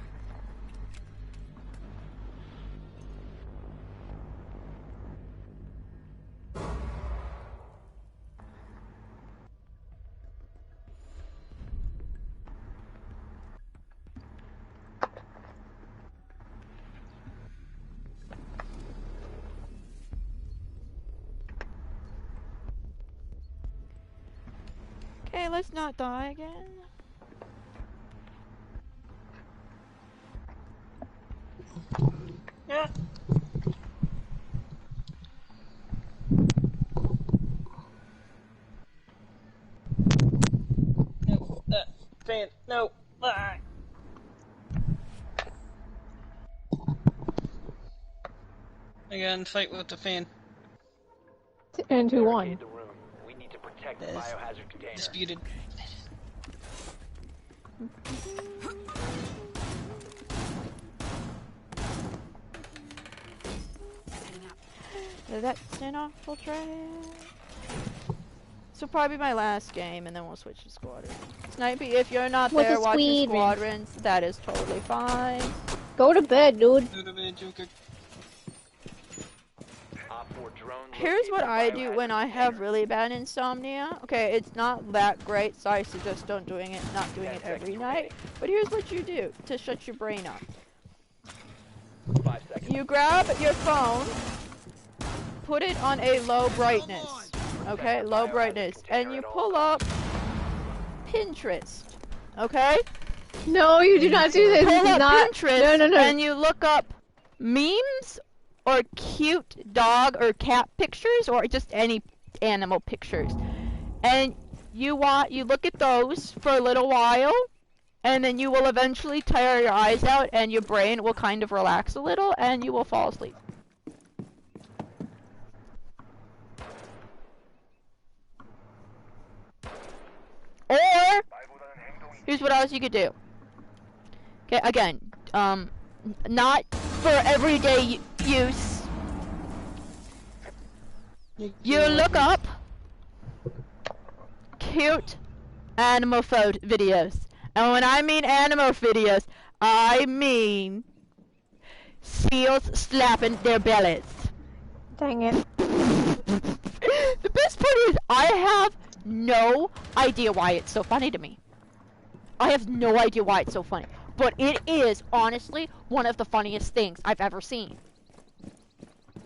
Okay, let's not die again. Yeah. No, fan, no. Ah. I got in a fight with the fan. And who won? Barricade the room. We need to protect the Yes. biohazard container. Disputed. That's an awful track. This will probably be my last game, and then we'll switch to squadrons. Snipey, if you're not What's there a watching squadron? squadrons, that is totally fine. Go to bed, dude. Go to bed, Joker. Op 4 drone Here's what located I do biohazard when I have container. really bad insomnia. Okay, it's not that great, so I suggest not doing it 10 every seconds night. But here's what you do to shut your brain up. 5 seconds. You grab your phone, put it on a low brightness. Okay, low brightness. And you pull up Pinterest. Okay? No, you do not do this. This Pull is up not. Pinterest No. and you look up memes or cute dog or cat pictures or just any animal pictures. And you look at those for a little while, and then you will eventually tire your eyes out and your brain will kind of relax a little and you will fall asleep. Or here's what else you could do. Okay, again, not for everyday use. You look up cute animal videos. And when I mean animal videos, I mean seals slapping their bellies. Dang it. The best part is I have no idea why it's so funny to me. I have no idea why it's so funny. But it is, honestly, one of the funniest things I've ever seen.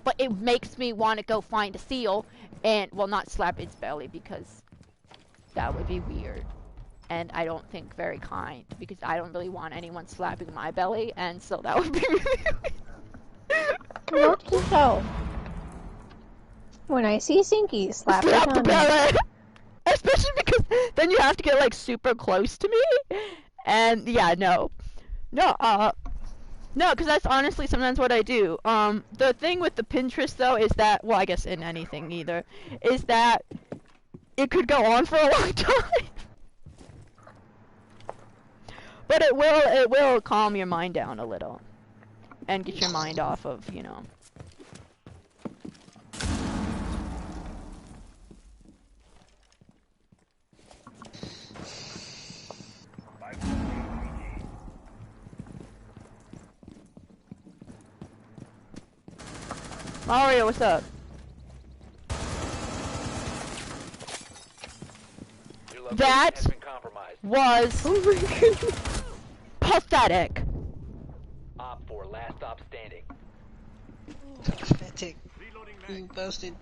But it makes me want to go find a seal and, well, not slap its belly because that would be weird. And I don't think very kind because I don't really want anyone slapping my belly, and so that would be really weird. Note to self. When I see Sinky, slap Slap it the on me. belly! Especially because then you have to get like super close to me, and yeah, no, because that's honestly sometimes what I do. The thing with the Pinterest though is that, well, I guess in anything either, is that it could go on for a long time, but it will calm your mind down a little, and get your mind off of, you know. Mario, what's up? Your location That has been compromised. was pathetic. Op 4 last stop standing. Pathetic. You boasted.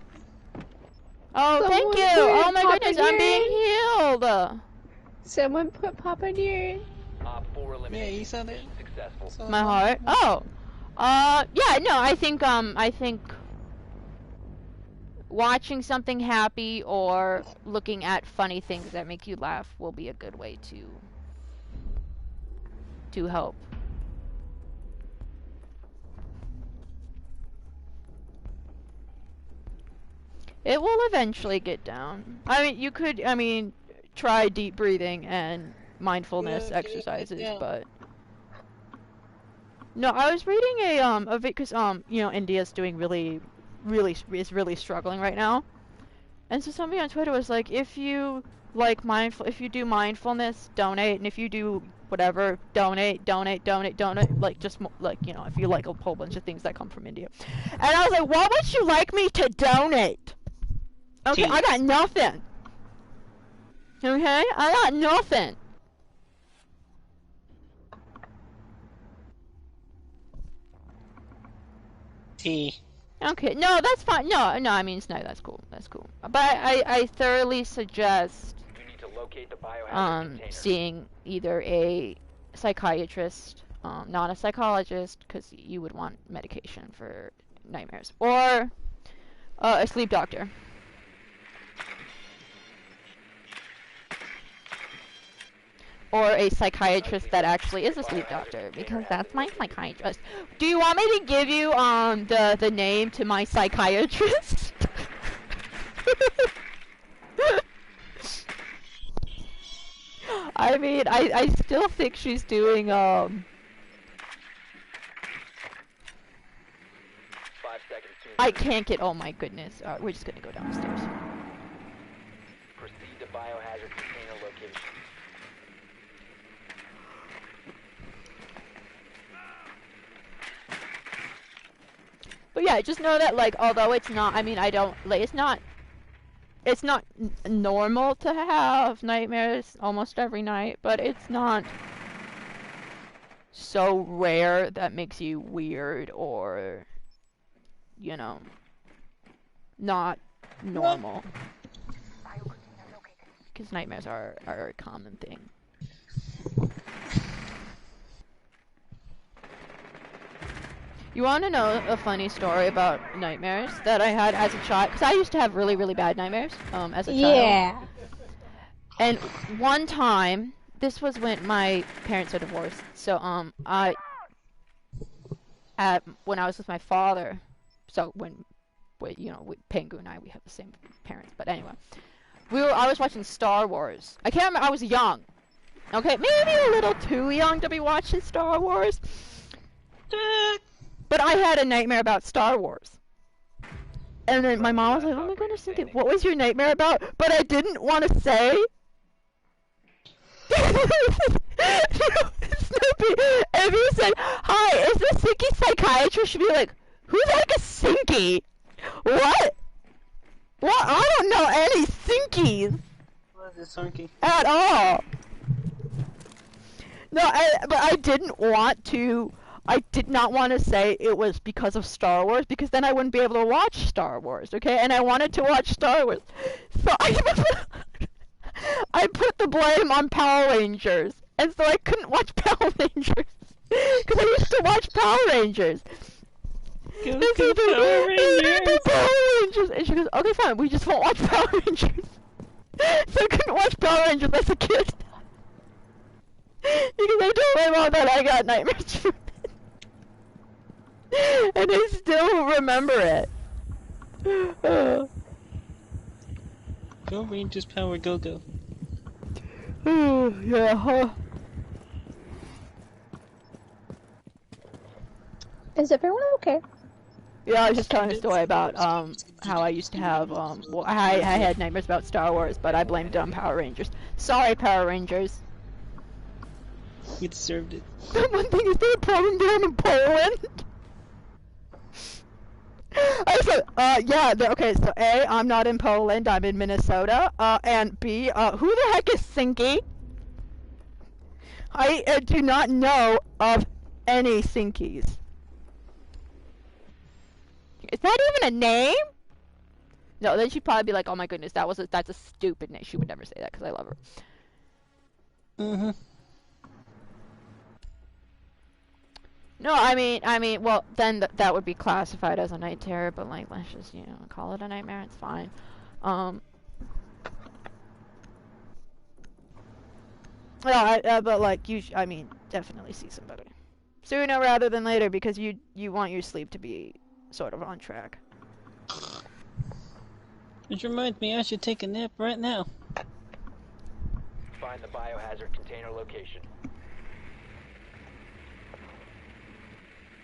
Oh, Someone thank you. put Oh my Papa goodness, I'm being Durin. healed. Someone put Papa Durin. Op 4 eliminated. Yeah, you saw that. Successful. Saw My that. heart. Oh. Yeah, no, I think watching something happy or looking at funny things that make you laugh will be a good way to help. It will eventually get down. I mean, you could, try deep breathing and mindfulness Yeah, exercises, yeah. but no, I was reading because India's doing really struggling right now, and so somebody on Twitter was like, if you do mindfulness, donate, and if you do whatever, donate, like if you like a whole bunch of things that come from India, and I was like, what would you like me to donate? Okay, I got nothing. Okay, I got nothing. Tea. Okay, no, that's fine. No, I mean, no, that's cool. That's cool. But I thoroughly suggest You need to locate the biohazard container. seeing either a psychiatrist not a psychologist, because you would want medication for nightmares, or a sleep doctor. Or a psychiatrist that actually is a sleep doctor, because that's my psychiatrist. Do you want me to give you the name to my psychiatrist? I mean, I still think she's doing 5 seconds to I can't get. Oh my goodness. We're just gonna go downstairs. proceed to biohazard container location. But yeah, just know that, like, although it's not, I mean, I don't, like, it's not normal to have nightmares almost every night, but it's not so rare that makes you weird or, you know, not normal. Because nightmares are a common thing. You want to know a funny story about nightmares that I had as a child? Because I used to have really, really bad nightmares as a child. Yeah. And one time, this was when my parents are divorced. So when I was with my father, so when you know, Pengu and I, we have the same parents. But anyway, I was watching Star Wars. I can't remember. I was young. Okay, maybe a little too young to be watching Star Wars. But I had a nightmare about Star Wars. And then my mom was like, oh my goodness, Cynthia, what was your nightmare about? But I didn't want to say. Snoopy, if you said, hi, is this Sinky psychiatrist? She'd be like, who's like a Sinky? What? What? I don't know any Sinkies. What is a Sinky? At all. No, but I didn't want to. I did not want to say it was because of Star Wars, because then I wouldn't be able to watch Star Wars, okay? And I wanted to watch Star Wars. So I put the blame on Power Rangers. And so I couldn't watch Power Rangers. Because I used to watch Power Rangers. Go Power Rangers! Power Rangers! And she goes, okay, fine, we just won't watch Power Rangers. So I couldn't watch Power Rangers as a kid. Because I told my mom that I got nightmares from it. And I still remember it. Go Rangers Power Go Go. Yeah, huh? Is everyone okay? Yeah, I was just telling a story about how I used to have well, I had nightmares about Star Wars, but I blamed it on Power Rangers. Sorry, Power Rangers. You deserved it. One thing, is there a problem down in Poland? I said, yeah, okay, so A, I'm not in Poland, I'm in Minnesota, and B, who the heck is Sinky? I do not know of any Sinkies. Is that even a name? No, then she'd probably be like, oh my goodness, that's a stupid name. She would never say that, because I love her. Mm-hmm. No, I mean, well, then that would be classified as a night terror, but, like, let's just, you know, call it a nightmare, it's fine. Well, but, like, I mean, definitely see somebody. Sooner rather than later, because you want your sleep to be sort of on track. Which reminds me, I should take a nap right now. Find the biohazard container location.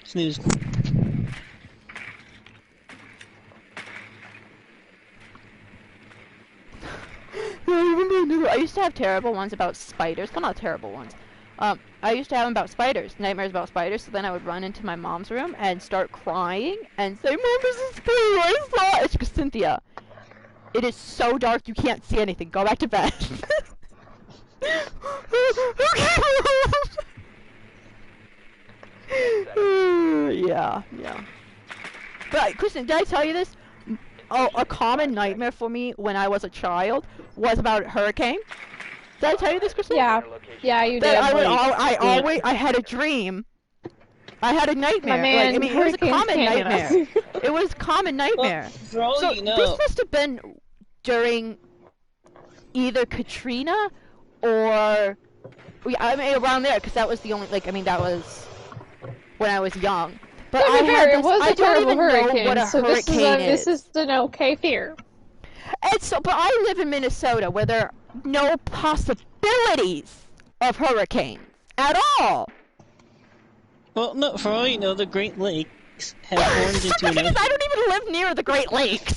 Snooze. I used to have terrible ones about spiders. Well, not terrible ones. I used to have them about spiders, nightmares about spiders, so then I would run into my mom's room and start crying and say, Mom, there's a spider, I saw it! She goes, Cynthia, it is so dark you can't see anything. Go back to bed. Yeah. But, Kristen, did I tell you this? Oh, a common nightmare for me when I was a child was about a hurricane. Did I tell you this, Crystal? Yeah. Yeah, you did. That I would Like, I had a dream. I had a nightmare. My man, like, I mean, it was a hurricanes common can't get us. nightmare. It was a common nightmare. For all So you know, this must have been during either Katrina or I mean around there, because that was the only like I mean that was when I was young. But To I be had fair, this, it was I a don't terrible even know hurricane, what a so hurricane this is an okay fear. And so, but I live in Minnesota where there are no possibilities of hurricanes at all. well, no, for all you know, the Great Lakes have formed into an I don't even live near the Great Lakes.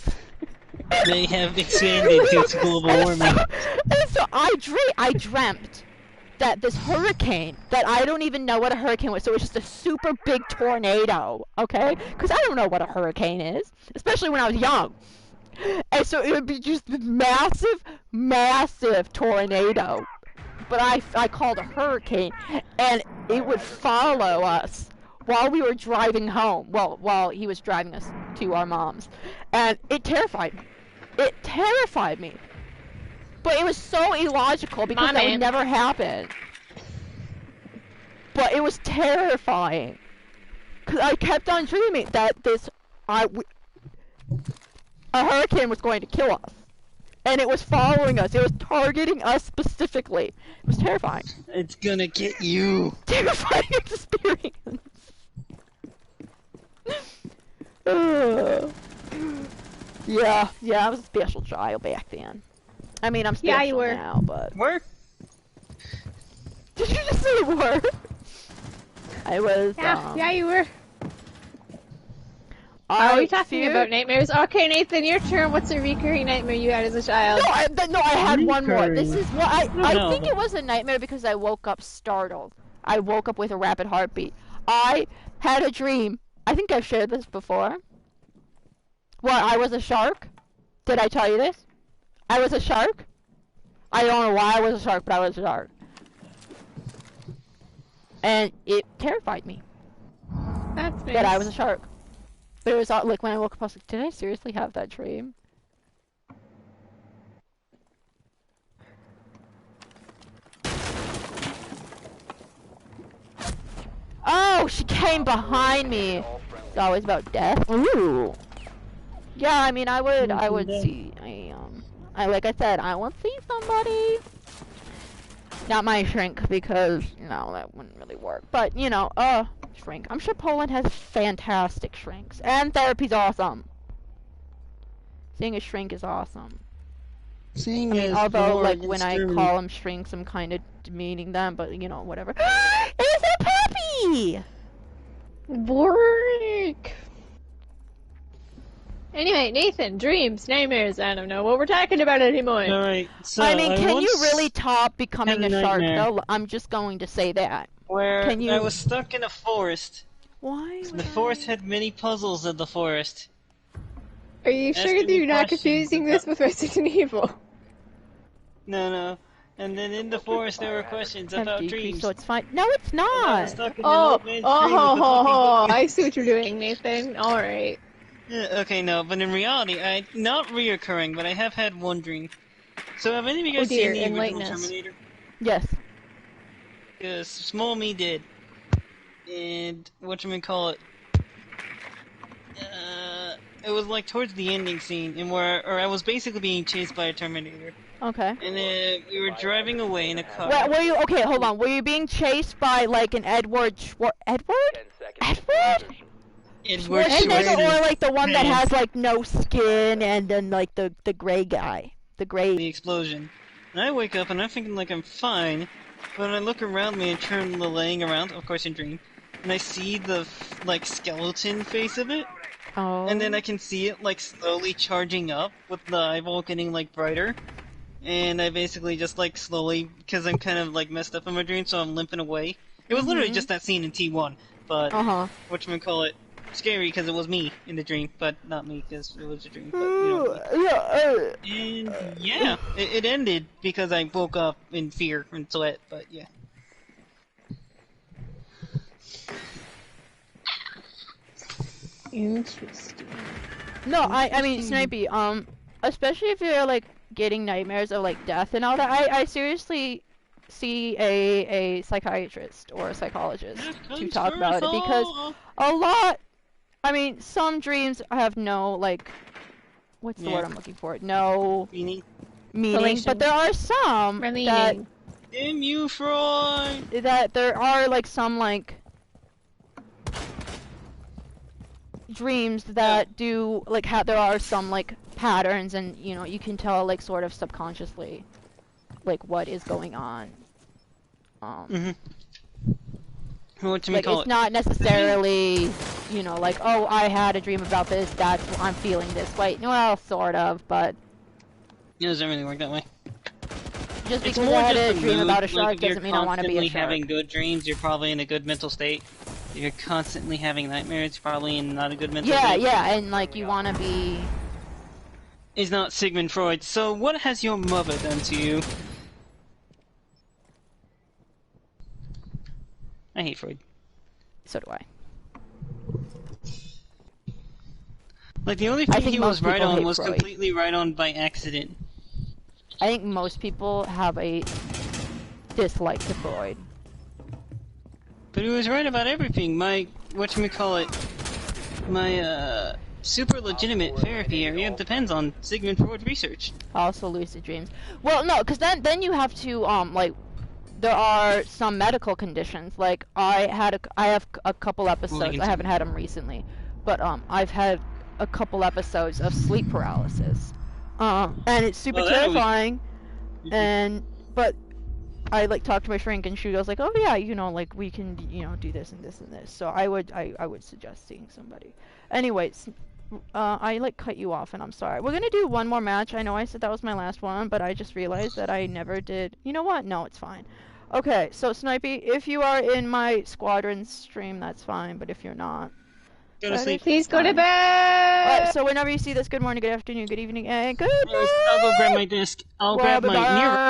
They have expanded due to global warming. And so I dreamt that this hurricane, that I don't even know what a hurricane was, so it was just a super big tornado, okay? Because I don't know what a hurricane is, especially when I was young. And so it would be just this massive, massive tornado. But I called a hurricane, and it would follow us while we were driving home. Well, while he was driving us to our mom's. And it terrified me. It terrified me. But it was so illogical because that would never happen. But it was terrifying. Because I kept on dreaming that a hurricane was going to kill us. And it was following us. It was targeting us specifically. It was terrifying. It's gonna get you. Terrifying experience. Yeah, I was a special child back then. I mean, I'm special you were. now, but... Were? Did you just say were? I was, Yeah, you were. I Are we talking about nightmares? Okay, Nathan, your turn. What's a recurring nightmare you had as a child? No, I had one more. This Recurring. is what I No. think it was a nightmare because I woke up startled. I woke up with a rapid heartbeat. I had a dream. I think I've shared this before. Well, I was a shark. Did I tell you this? I was a shark. I don't know why I was a shark, but I was a shark. And it terrified me That's nice. that I was a shark. But it was like when I woke up, I was like, did I seriously have that dream? Oh, she came behind me. It's always about death. Ooh. Yeah, I mean, I would see. I like I said, I would see somebody. Not my shrink because that wouldn't really work. But shrink. I'm sure Poland has fantastic shrinks, and therapy's awesome. Seeing a shrink is awesome. Seeing I mean, as although war like against when I Germany- call them shrinks, I'm kind of demeaning them, but whatever. It's a puppy. Bork. Anyway, Nathan, dreams, nightmares. I don't know what we're talking about anymore. Alright, so I mean, can you once really top becoming had a a shark nightmare. though? I'm just going to say that. where Can you- I was stuck in a forest. Why? The forest had many puzzles in the forest. Are you Asking sure that me you're not questions confusing this with Resident Evil? No. And then in the forest there were questions about dreams. So it's fine. No, it's And I not. was stuck in an Oh, old man's dream with a talking puppy. I see what you're doing, Nathan. Alright. Yeah, okay, no, but in reality, not reoccurring, but I have had one dream. So have any of you guys dear, seen the original enlighten us. Terminator? Yes. Because small me did. And whatchamacallit, it was like towards the ending scene, or I was basically being chased by a Terminator. Okay. And then we were driving away in a car. Were you okay? Hold on. Were you being chased by like an Edward? 10 seconds. Edward? Edward Schwarzenegger, or like the one that Man. has like no skin, and then like the gray guy, the gray. The explosion. And I wake up and I'm thinking like I'm fine, but I look around me and turn the laying around, of course in dream, and I see the like skeleton face of it, Oh. and then I can see it like slowly charging up with the eyeball getting like brighter, and I basically just like slowly, because I'm kind of like messed up in my dream, so I'm limping away. It was literally just that scene in T1, but whatchamacallit, scary because it was me in the dream, but not me because it was a dream. But, and yeah, it ended because I woke up in fear and sweat. But yeah. Interesting. No, I mean, Snipey, especially if you're like getting nightmares of like death and all that, I seriously see a psychiatrist or a psychologist to talk about it, because a lot, I mean, some dreams have no, like, what's the word I'm looking for? No Meaning? but there are some that... Damn you, Freud! That there are, like, some, like, dreams that do, like, there are some, like, patterns, and, you know, you can tell, like, sort of subconsciously, like, what is going on. What do you like, call it's not necessarily, you know, like, oh, I had a dream about this, that's, I'm feeling this way. Well, sort of, but... It doesn't really work that way. Just because I had a dream about a shark doesn't mean I want to be a shark. If you're constantly having good dreams, you're probably in a good mental state. If you're constantly having nightmares, you're probably in not a good mental state. Yeah, and, like, you want to be... Is not Sigmund Freud. So, what has your mother done to you? I hate Freud. So do I. Like, the only thing he was right on was Freud. completely right on by accident. I think most people have a dislike to Freud. But he was right about everything. My, super legitimate therapy area depends on Sigmund Freud research. Also lucid dreams. Well, no, because then you have to, like, there are some medical conditions. Like, I have a couple episodes, I haven't had them recently, but, I've had a couple episodes of sleep paralysis. And it's super terrifying, but I, like, talked to my shrink, and she goes, like, oh, yeah, you know, like, we can, you know, do this and this and this. So I would suggest seeing somebody. Anyways, I, like, cut you off, and I'm sorry. We're gonna do one more match. I know I said that was my last one, but I just realized that I never did. You know what? No, it's fine. Okay, so, Snipey, if you are in my squadron stream, that's fine, but if you're not... Go to sleep. Please go to bed! So whenever you see this, good morning, good afternoon, good evening, and good night! I'll go grab my disc. I'll grab my mirror.